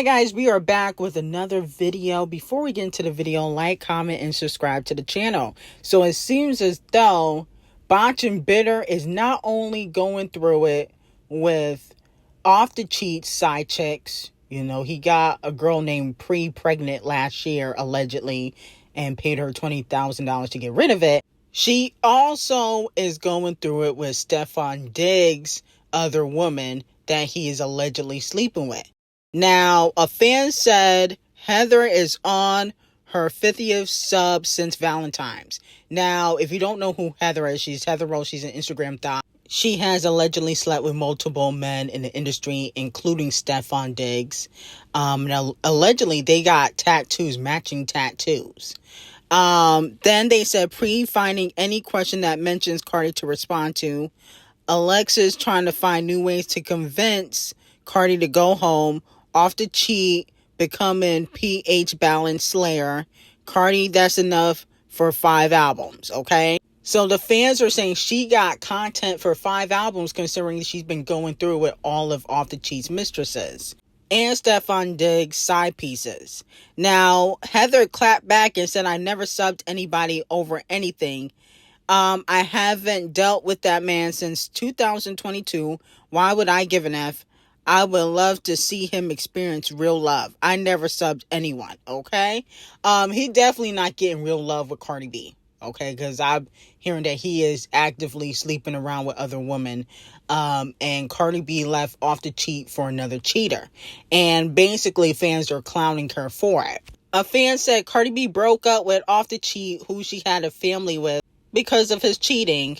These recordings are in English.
Hi guys, we are back with another video. Before we get into the video, like, comment, and subscribe to the channel. So it seems as though Botch and Bitter is not only going through it with off the cheat side chicks. You know, he got a girl named pregnant last year, allegedly, and paid her $20,000 to get rid of it. She also is going through it with Stefon Diggs' other woman that he is allegedly sleeping with. Now, a fan said Heather is on her 50th sub since Valentine's. Now, if you don't know who Heather is, she's Heather Rose. She's an Instagram thot. She has allegedly slept with multiple men in the industry, including Stefon Diggs. Now, allegedly, they got tattoos, matching tattoos. Then they said, finding any question that mentions Cardi to respond to. Alexa's trying to find new ways to convince Cardi to go home. Off the cheat, becoming pH balance slayer. Cardi, that's enough for 5 albums, okay? So the fans are saying she got content for 5 albums, considering she's been going through with all of Off the Cheat's mistresses. And Stefon Diggs' side pieces. Now, Heather clapped back and said, I never subbed anybody over anything. I haven't dealt with that man since 2022. Why would I give an F? I would love to see him experience real love. I never subbed anyone, okay? He definitely not getting real love with Cardi B, okay? Because I'm hearing that he is actively sleeping around with other women. And Cardi B left Off the Cheat for another cheater. And basically, fans are clowning her for it. A fan said Cardi B broke up with Off the Cheat, who she had a family with, because of his cheating.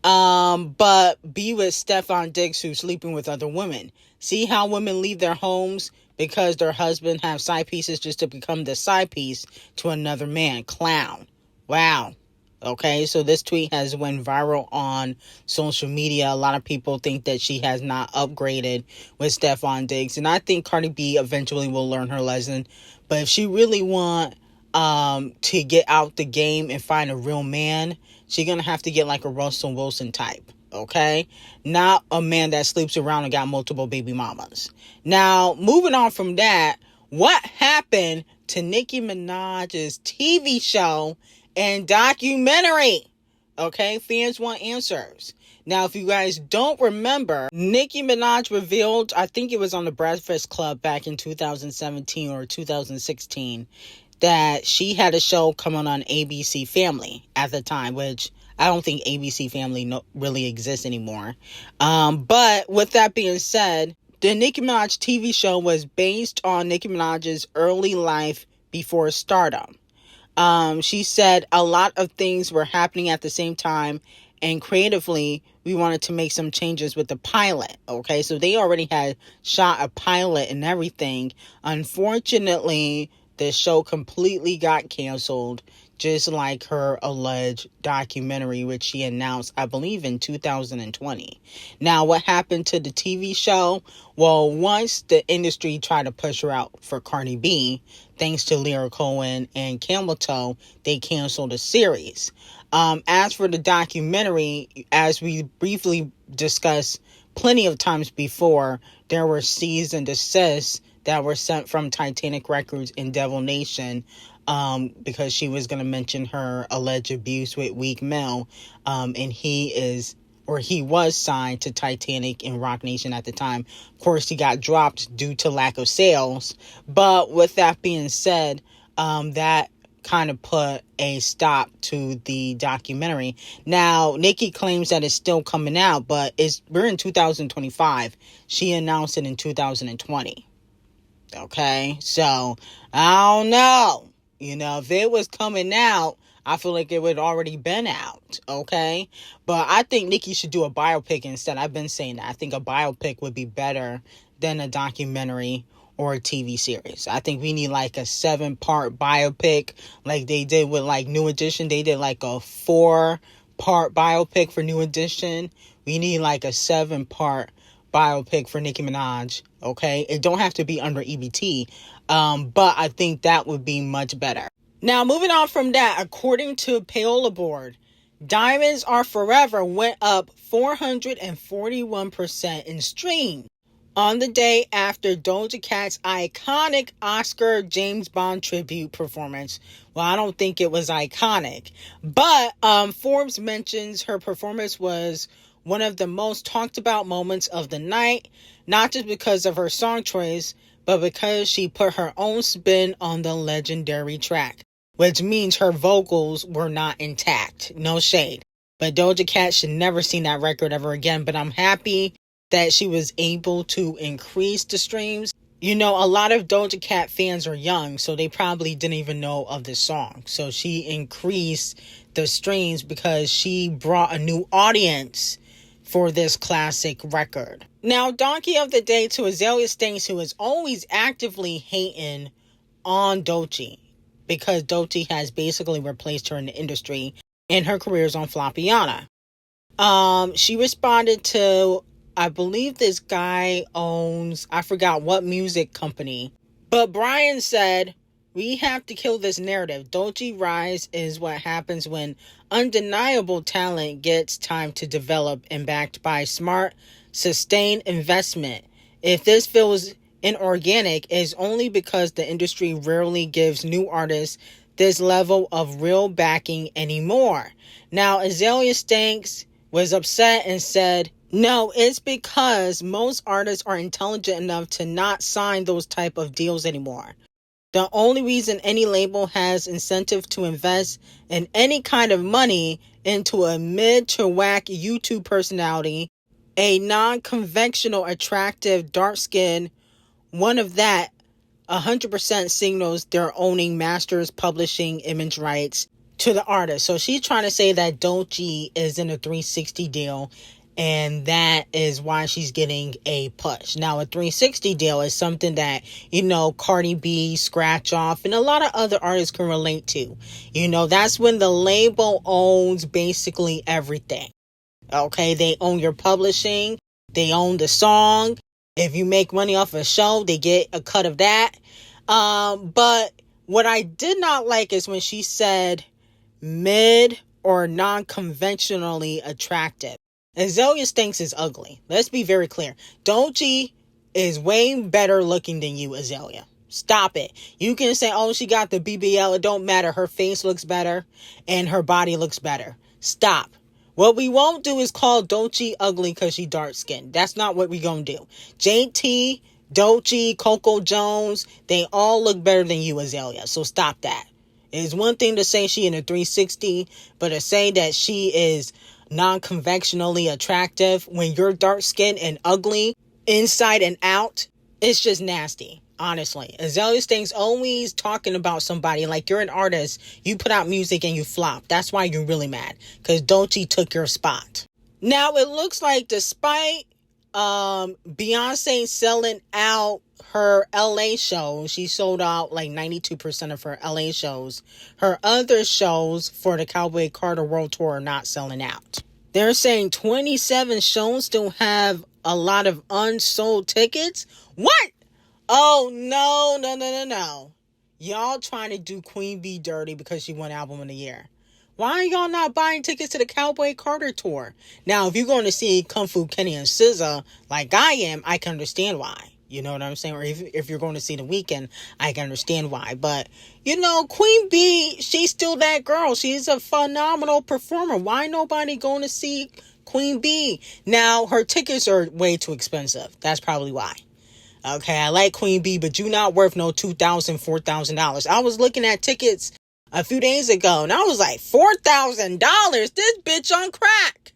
But be with Stefon Diggs, who's sleeping with other women. See how women leave their homes because their husband have side pieces just to become the side piece to another man. Clown. Wow. Okay, so this tweet has went viral on social media. A lot of people think that she has not upgraded with Stefon Diggs. And I think Cardi B eventually will learn her lesson. But if she really want to get out the game and find a real man, she's going to have to get like a Russell Wilson type. Okay, not a man that sleeps around and got multiple baby mamas. Now, moving on from that, what happened to Nicki Minaj's TV show and documentary? Okay, fans want answers. Now, if you guys don't remember, Nicki Minaj revealed, I think it was on the Breakfast Club back in 2017 or 2016, that she had a show coming on ABC Family at the time, which I don't think ABC Family really exists anymore. But with that being said, the Nicki Minaj TV show was based on Nicki Minaj's early life before stardom. She said a lot of things were happening at the same time, and creatively, we wanted to make some changes with the pilot. Okay, so they already had shot a pilot and everything. Unfortunately, the show completely got canceled, just like her alleged documentary, which she announced, I believe, in 2020. Now, what happened to the TV show? Well, once the industry tried to push her out for Cardi B, thanks to Lyra Cohen and Camel Toe, they canceled the series. As for the documentary, as we briefly discussed plenty of times before, there were cease and desist that were sent from Titanic Records and Devil Nation, because she was going to mention her alleged abuse with Weak Mel, and he was signed to Titanic and Rock Nation at the time. Of course, he got dropped due to lack of sales, but with that being said, that kind of put a stop to the documentary. Now, Nicki claims that it's still coming out, but we're in 2025. She announced it in 2020. Okay, so I don't know. You know, if it was coming out, I feel like it would already been out. Okay, but I think Nicki should do a biopic instead. I've been saying that. I think a biopic would be better than a documentary or a TV series. I think we need like a 7-part biopic, like they did with like New Edition. They did like a 4-part biopic for New Edition. We need like a 7-part biopic for Nicki Minaj. Okay, it don't have to be under EBT, but I think that would be much better. Now, moving on from that, according to Payola Board, Diamonds Are Forever went up 441% in streams. On the day after Doja Cat's iconic Oscar James Bond tribute performance. Well, I don't think it was iconic, but Forbes mentions her performance was one of the most talked about moments of the night, not just because of her song choice, but because she put her own spin on the legendary track, which means her vocals were not intact. No shade. But Doja Cat should never see that record ever again, but I'm happy that she was able to increase the streams. You know, a lot of Doja Cat fans are young, so they probably didn't even know of this song. So she increased the streams because she brought a new audience for this classic record. Now, Donkey of the Day to Azalea Stanks, who is always actively hating on D0JA because D0JA has basically replaced her in the industry and her career is on Floppiana. She responded to, I believe this guy owns, I forgot what music company. But Brian said, we have to kill this narrative. D0JA rise is what happens when undeniable talent gets time to develop and backed by smart, sustained investment. If this feels inorganic, it's only because the industry rarely gives new artists this level of real backing anymore. Now, Azalea Stanks was upset and said, no, it's because most artists are intelligent enough to not sign those type of deals anymore. The only reason any label has incentive to invest in any kind of money into a mid to whack YouTube personality, a non-conventional, attractive, dark-skinned, one of that 100% signals they're owning masters publishing image rights to the artist. So she's trying to say that D0JA is in a 360 deal, and that is why she's getting a push. Now, a 360 deal is something that, you know, Cardi B, Scratch Off, and a lot of other artists can relate to. You know, that's when the label owns basically everything. Okay, they own your publishing, they own the song. If you make money off a show, they get a cut of that. But what I did not like is when she said mid or non-conventionally attractive. Azalea Stanks is ugly. Let's be very clear. D0JA is way better looking than you, Azalea. Stop it. You can say, oh, she got the BBL. It don't matter. Her face looks better and her body looks better. Stop. What we won't do is call D0JA ugly because she dark skinned. That's not what we gonna do. JT, D0JA, Coco Jones, they all look better than you, Azalea. So stop that. It's one thing to say she in a 360, but to say that she is non-conventionally attractive when you're dark skinned and ugly inside and out, it's just nasty. Honestly, Azalea Stanks always talking about somebody like you're an artist. You put out music and you flop. That's why you're really mad, because D0JA took your spot. Now it looks like despite Beyoncé selling out her LA show, she sold out like 92% of her LA shows. Her other shows for the Cowboy Carter World Tour are not selling out. They're saying 27 shows still have a lot of unsold tickets. What? Oh, no. Y'all trying to do Queen Bee dirty because she won Album of the Year. Why are y'all not buying tickets to the Cowboy Carter Tour? Now, if you're going to see Kung Fu Kenny and SZA like I am, I can understand why. You know what I'm saying? Or if you're going to see The Weeknd, I can understand why. But, you know, Queen Bee, she's still that girl. She's a phenomenal performer. Why nobody going to see Queen Bee? Now, her tickets are way too expensive. That's probably why. Okay, I like Queen Bee, but you're not worth no $2,000, $4,000. I was looking at tickets a few days ago, and I was like, $4,000? This bitch on crack.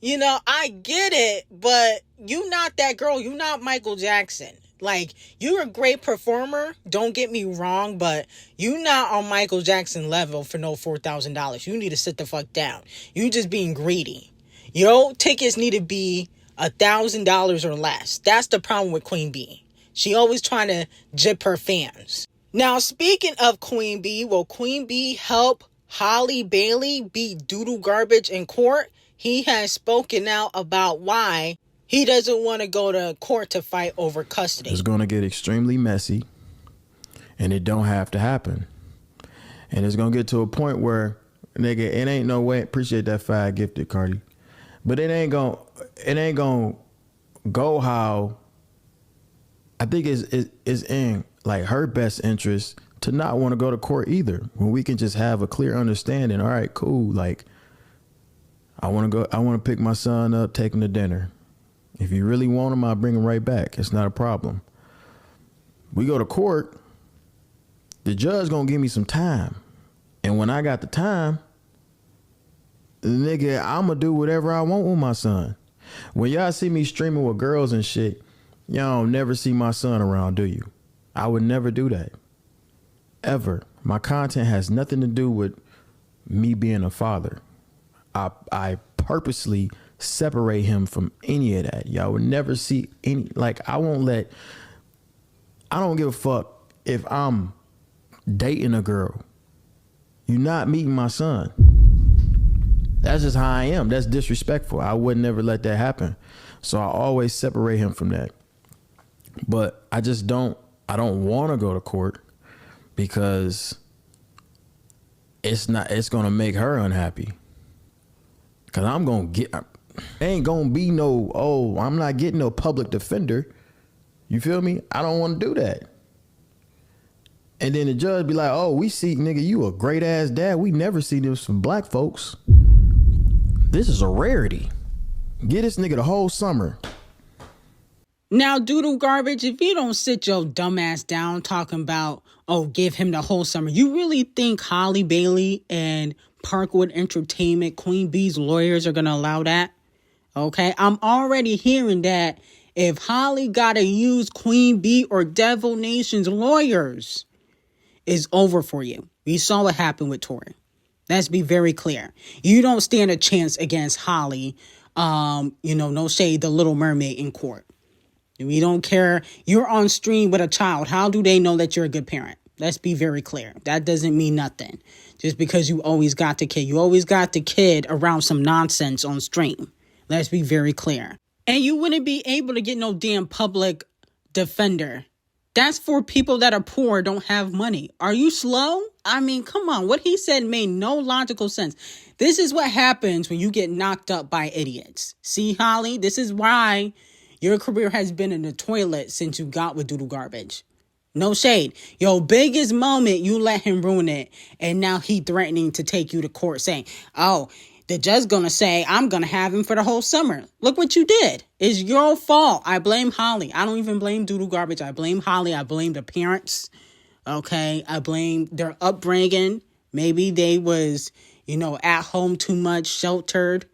You know, I get it, but you not that girl. You not Michael Jackson. Like, you're a great performer. Don't get me wrong, but you not on Michael Jackson level for no $4,000. You need to sit the fuck down. You just being greedy. Your tickets need to be $1,000 or less. That's the problem with Queen Bee. She always trying to jip her fans. Now, speaking of Queen Bee, will Queen Bee help Halle Bailey beat doodle garbage in court? He has spoken out about why he doesn't want to go to court to fight over custody. It's going to get extremely messy, and it don't have to happen. And it's going to get to a point where, nigga, it ain't no way. Appreciate that $5 gifted, Cardi. But it ain't gonna go how I think it's in like her best interest to not want to go to court either, when we can just have a clear understanding. All right, cool. Like, I want to pick my son up, take him to dinner. If you really want him, I'll bring him right back. It's not a problem. We go to court, the judge gonna give me some time. And when I got the time, nigga, I'm gonna do whatever I want with my son. When y'all see me streaming with girls and shit, y'all don't never see my son around, do you? I would never do that. Ever. My content has nothing to do with me being a father. I purposely separate him from any of that. Y'all would never see any, like, I don't give a fuck if I'm dating a girl. You're not meeting my son. That's just how I am. That's disrespectful. I would never let that happen. So I always separate him from that. But I don't want to go to court because it's going to make her unhappy. Cause I'm ain't gonna be I'm not getting no public defender. You feel me? I don't want to do that. And then the judge be like, oh, we see, nigga, you a great ass dad. We never see this from black folks. This is a rarity. Get this nigga the whole summer. Now, Doodle Garbage, if you don't sit your dumb ass down talking about, oh, give him the whole summer, you really think Halle Bailey and Parkwood Entertainment, Queen B's lawyers are going to allow that? Okay, I'm already hearing that if Halle got to use Queen B or Devil Nation's lawyers, it's over for you. We saw what happened with Tory. Let's be very clear. You don't stand a chance against Halle, no shade, the Little Mermaid in court. We don't care. You're on stream with a child. How do they know that you're a good parent? Let's be very clear. That doesn't mean nothing. Just because you always got the kid. You always got the kid around some nonsense on stream. Let's be very clear. And you wouldn't be able to get no damn public defender. That's for people that are poor, don't have money. Are you slow? I mean, come on. What he said made no logical sense. This is what happens when you get knocked up by idiots. See, Halle, this is why your career has been in the toilet since you got with Doodle Garbage. No shade. Your biggest moment, you let him ruin it. And now he threatening to take you to court saying, oh, the judge gonna say, I'm gonna have him for the whole summer. Look what you did. It's your fault. I blame Halle. I don't even blame Doodle Garbage. I blame Halle. I blame the parents. Okay. I blame their upbringing. Maybe they was, at home too much, sheltered.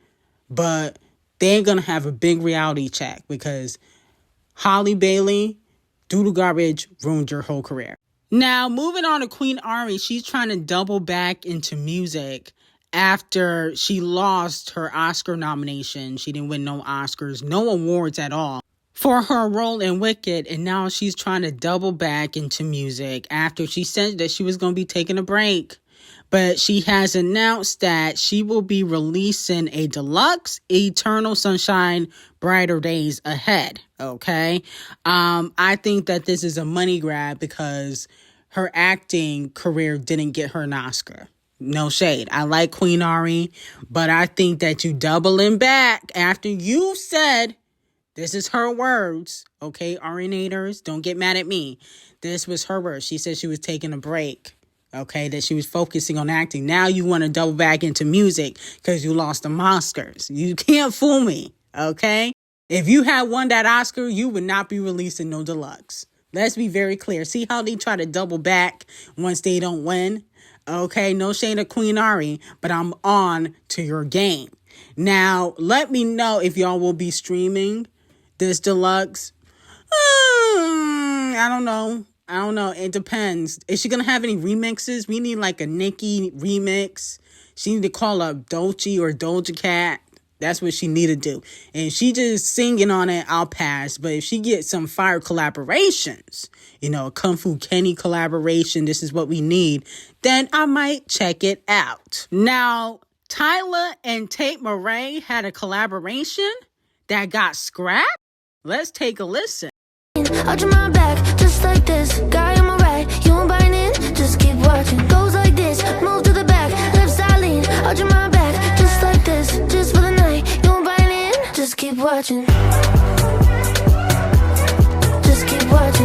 But they're gonna have a big reality check because Halle Bailey, Doodle Garbage ruined your whole career. Now, moving on to Queen Ari, she's trying to double back into music after she lost her Oscar nomination. She didn't win no Oscars, no awards at all for her role in Wicked. And now she's trying to double back into music after she said that she was going to be taking a break. But she has announced that she will be releasing a deluxe Eternal Sunshine Brighter Days Ahead. Okay. I think that this is a money grab because her acting career didn't get her an Oscar. No shade. I like Queen Ari, but I think that you doubling back after you said, this is her words. Okay. Ari-nators, don't get mad at me. This was her words. She said she was taking a break. Okay, that she was focusing on acting. Now you want to double back into music because you lost the Oscars. You can't fool me, okay? If you had won that Oscar, you would not be releasing no deluxe. Let's be very clear. See how they try to double back once they don't win? Okay, no shade of Queen Ari, but I'm on to your game. Now, let me know if y'all will be streaming this deluxe. I don't know. It depends. Is she going to have any remixes? We need like a Nicki remix. She need to call up D0JA or D0JA Cat. That's what she need to do. And she just singing on it, I'll pass. But if she gets some fire collaborations, a Kung Fu Kenny collaboration, this is what we need, then I might check it out. Now, Tyla and Tate Murray had a collaboration that got scrapped. Let's take a listen. Out your my back, just like this. Guy on my right, you ain't buying in. Just keep watching. Goes like this, move to the back, left side lean. Out your my back, just like this. Just for the night, you ain't buying in. Just keep watching. Just keep watching.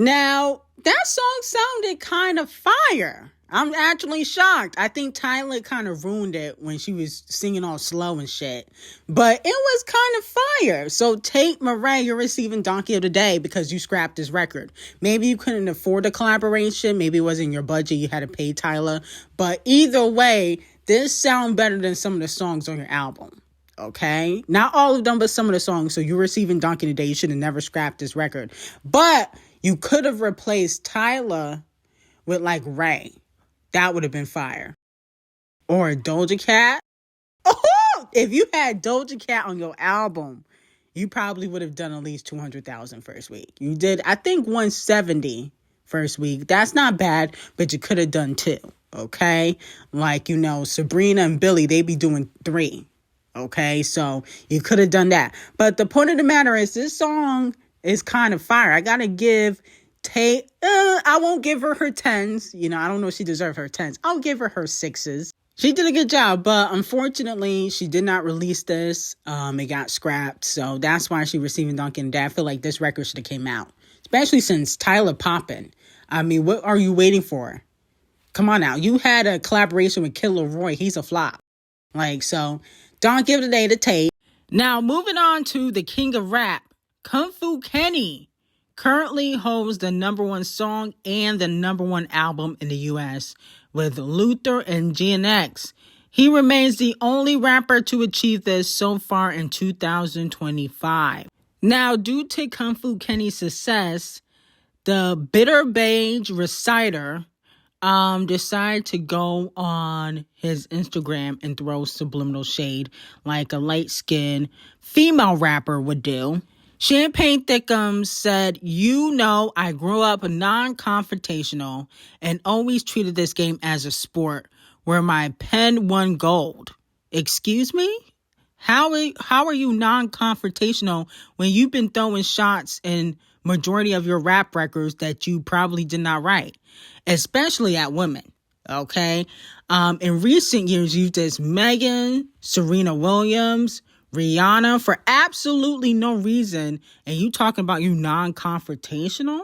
Now, that song sounded kind of fire. I'm actually shocked. I think Tyla kind of ruined it when she was singing all slow and shit. But it was kind of fire. So Tate Murray, you're receiving Donkey of the Day because you scrapped this record. Maybe you couldn't afford a collaboration. Maybe it wasn't in your budget. You had to pay Tyla. But either way, this sound better than some of the songs on your album. Okay? Not all of them, but some of the songs. So you're receiving Donkey of the Day. You should have never scrapped this record. But you could have replaced Tyla with like Ray. That would have been fire. Or D0JA Cat. Oh, if you had D0JA Cat on your album, you probably would have done at least 200,000 first week. You did, I think, 170 first week. That's not bad, but you could have done 2. Okay? Like, Sabrina and Billy, they be doing 3. Okay? So you could have done that. But the point of the matter is, this song is kind of fire. I gotta give Tate, I won't give her 10s. I don't know if she deserves her 10s. I'll give her 6s. She did a good job, but unfortunately, she did not release this. It got scrapped, so that's why she's receiving Donkey and Day. I feel like this record should have came out, especially since Tyla poppin'. I mean, what are you waiting for? Come on now. You had a collaboration with Kid Laroi. He's a flop. So Donkey of the Day to Tate. Now, moving on to the king of rap, Kung Fu Kenny. Currently holds the #1 song and the #1 album in the U.S. with Luther and GNX. He remains the only rapper to achieve this so far in 2025. Now, due to Kung Fu Kenny's success, the Bitter Beige Reciter decided to go on his Instagram and throw subliminal shade like a light-skinned female rapper would do. Champagne Thickums said, I grew up non-confrontational and always treated this game as a sport where my pen won gold. Excuse me? How are you non-confrontational when you've been throwing shots in majority of your rap records that you probably did not write, especially at women? Okay? In recent years, you've dissed Megan, Serena Williams, Rihanna for absolutely no reason, and you talking about you non-confrontational?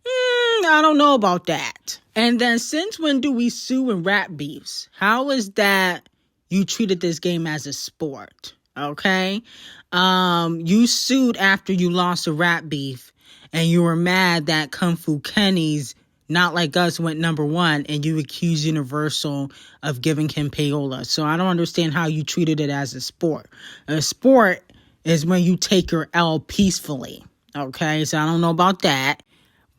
I don't know about that. And then since when do we sue in rap beefs? How is that you treated this game as a sport? Okay? You sued after you lost a rap beef, and you were mad that Kung Fu Kenny's Not Like Us went #1, and you accused Universal of giving him payola. So I don't understand how you treated it as a sport. A sport is when you take your L peacefully. Okay, so I don't know about that.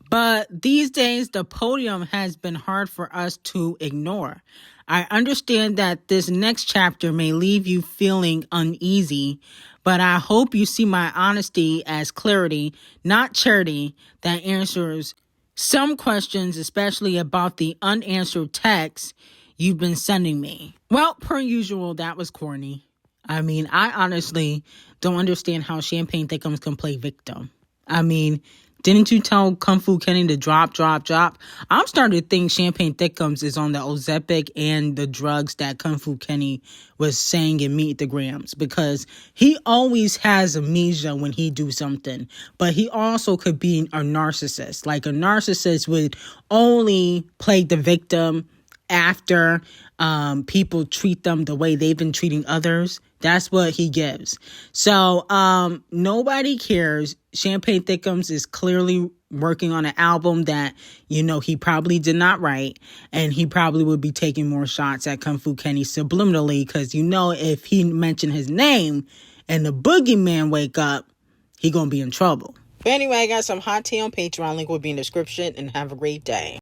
But these days, the podium has been hard for us to ignore. I understand that this next chapter may leave you feeling uneasy, but I hope you see my honesty as clarity, not charity, that answers some questions, especially about the unanswered texts you've been sending me. Well, per usual, that was corny. I mean, I honestly don't understand how Champagne Thickums can play victim. I mean, didn't you tell Kung Fu Kenny to drop? I'm starting to think Champagne Thickums is on the Ozempic and the drugs that Kung Fu Kenny was saying in Meet the Grams, because he always has amnesia when he do something, but he also could be a narcissist. Like a narcissist would only play the victim after people treat them the way they've been treating others. That's what he gives. So nobody cares. Champagne Thickums is clearly working on an album that, he probably did not write, and he probably would be taking more shots at Kung Fu Kenny subliminally, because if he mentioned his name and the boogeyman wake up, he gonna be in trouble. But anyway, I got some hot tea on Patreon. Link will be in the description, and have a great day.